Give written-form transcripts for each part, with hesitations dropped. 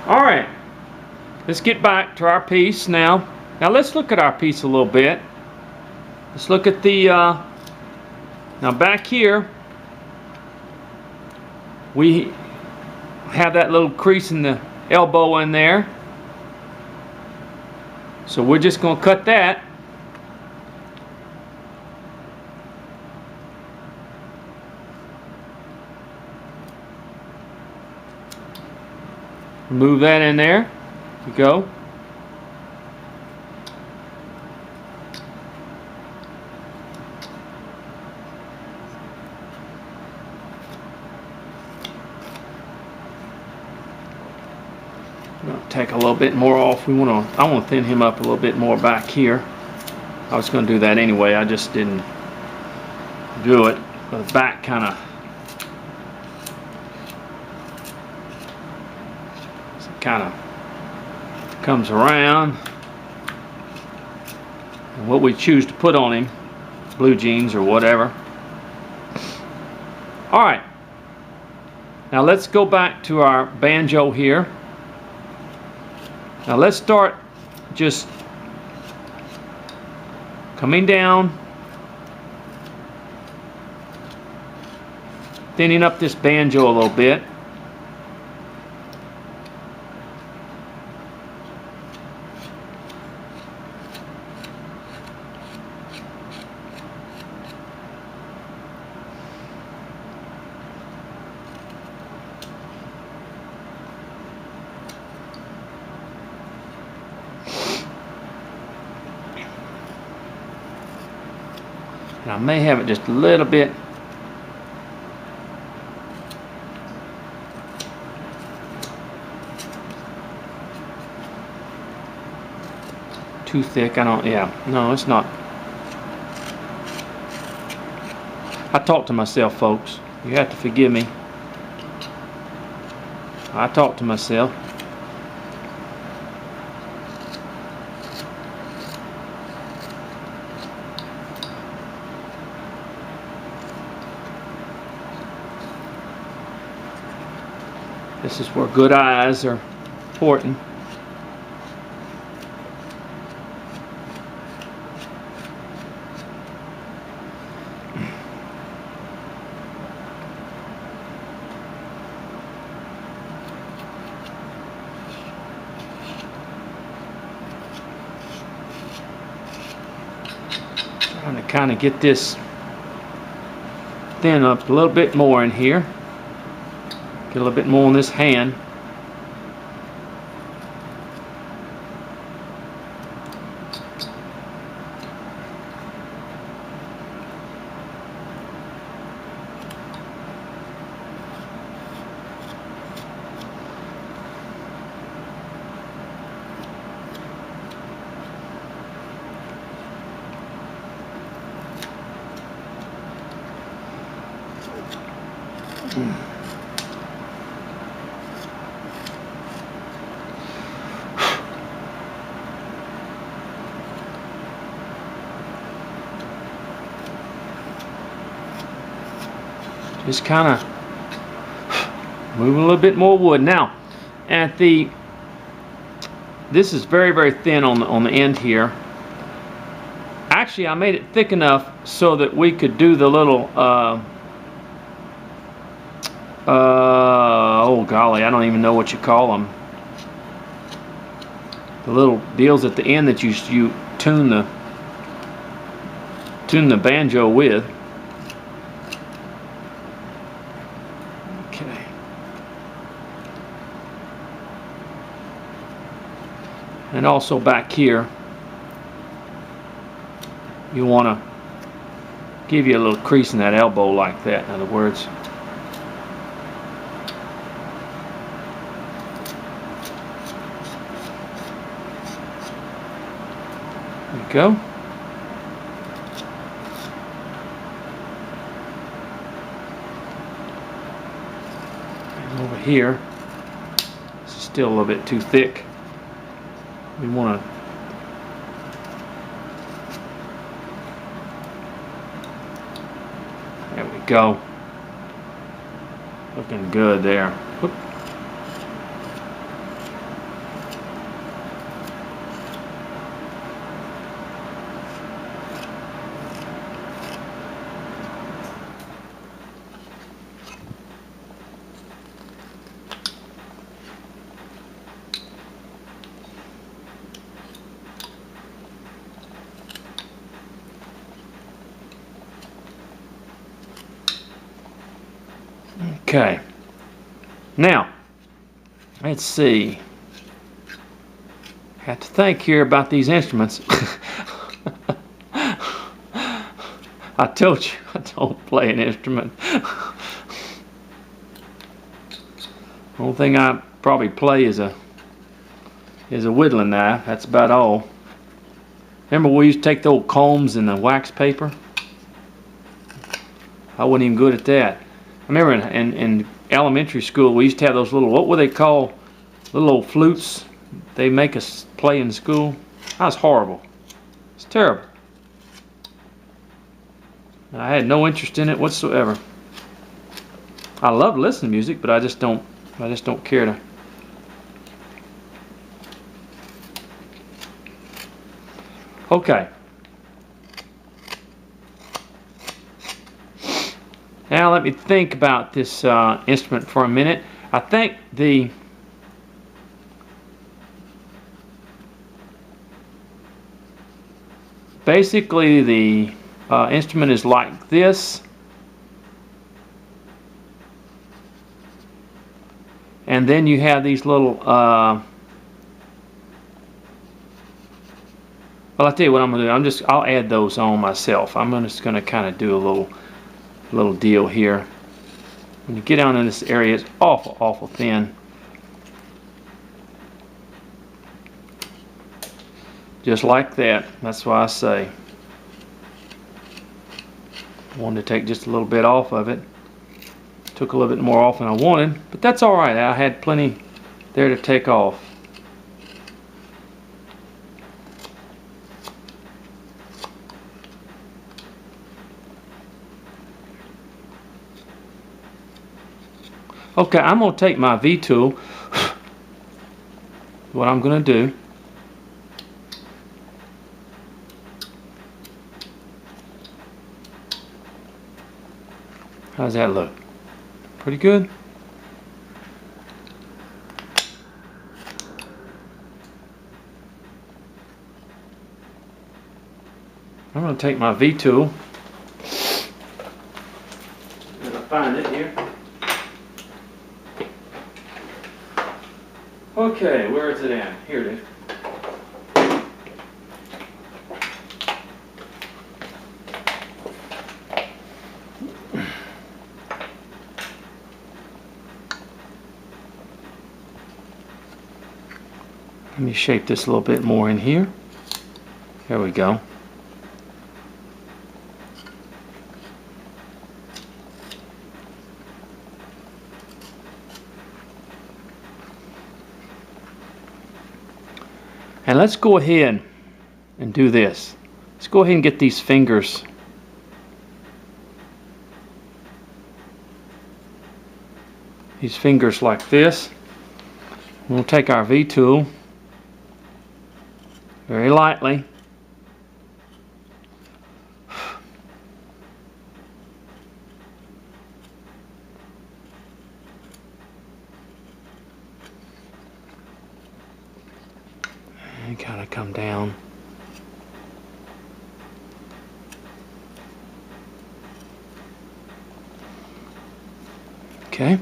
Alright, let's get back to our piece now. Now let's look at our piece a little bit. Let's look at the, now back here, we have that little crease in the elbow in there. So we're just going to cut that. Move that in there. There we go. I'm going to take a little bit more off. I want to thin him up a little bit more back here. I was going to do that anyway. I just didn't do it. The back kind of comes around, and what we choose to put on him, blue jeans or whatever. Alright, now let's go back to our banjo here. Now let's start just coming down, thinning up this banjo a little bit. And I may have it just a little bit too thick. No, it's not. I talk to myself, folks. You have to forgive me. I talk to myself. This is where good eyes are important. Trying to kind of get this thin up a little bit more in here. Get a little bit more on this hand. Just kind of move a little bit more wood. Now, this is very, very thin on the end here. Actually, I made it thick enough so that we could do the little oh golly, I don't even know what you call them. The little deals at the end that you tune the banjo with. Okay. And also back here, you want to give you a little crease in that elbow like that, in other words. There we go. And over here, this is still a little bit too thick. We want to go. Looking good there. Whoop. Okay. Now, let's see. I have to think here about these instruments. I told you I don't play an instrument. The only thing I probably play is a whittling knife. That's about all. Remember we used to take the old combs and the wax paper? I wasn't even good at that. I remember in elementary school we used to have those little, what were they called? Little old flutes they make us play in school. That was horrible. It's terrible. And I had no interest in it whatsoever. I love listening to music, but I just don't care to. Okay. Now let me think about this instrument for a minute. I think basically the instrument is like this, and then you have these little well, I'll tell you what I'm gonna do. I'll add those on myself. I'm just gonna kind of do a little deal here. When you get down in this area, it's awful thin. Just like that. That's why I say I wanted to take just a little bit off of it. Took a little bit more off than I wanted, but that's all right. I had plenty there to take off. Okay, I'm going to take my V tool. What I'm going to do, how's that look? Pretty good? I'm going to take my V tool. I'm going to find it here. Okay, where is it at? Here it is. Let me shape this a little bit more in here. There we go. And let's go ahead and do this. Let's go ahead and get these fingers like this. We'll take our V tool very lightly. And kind of come down. Okay.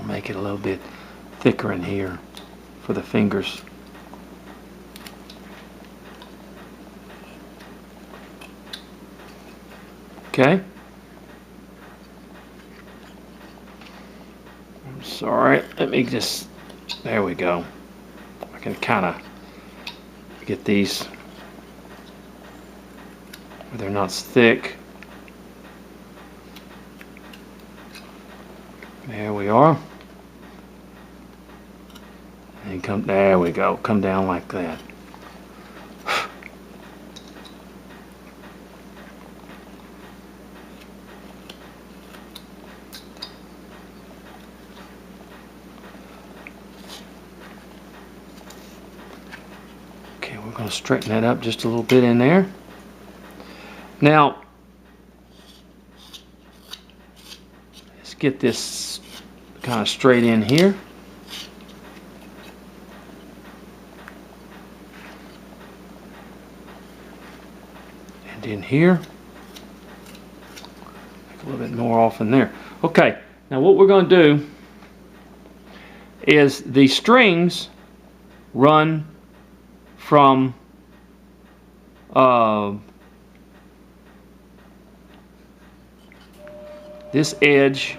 Make it a little bit thicker in here for the fingers. Okay. I'm sorry. Let me just, there we go. I can kind of get these where they're not thick. There we are. And come, there we go, come down like that. I'll straighten that up just a little bit in there. Now, let's get this kind of straight in here. And in here. Make a little bit more off in there. Okay, now what we're going to do is the strings run from this edge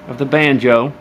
of the banjo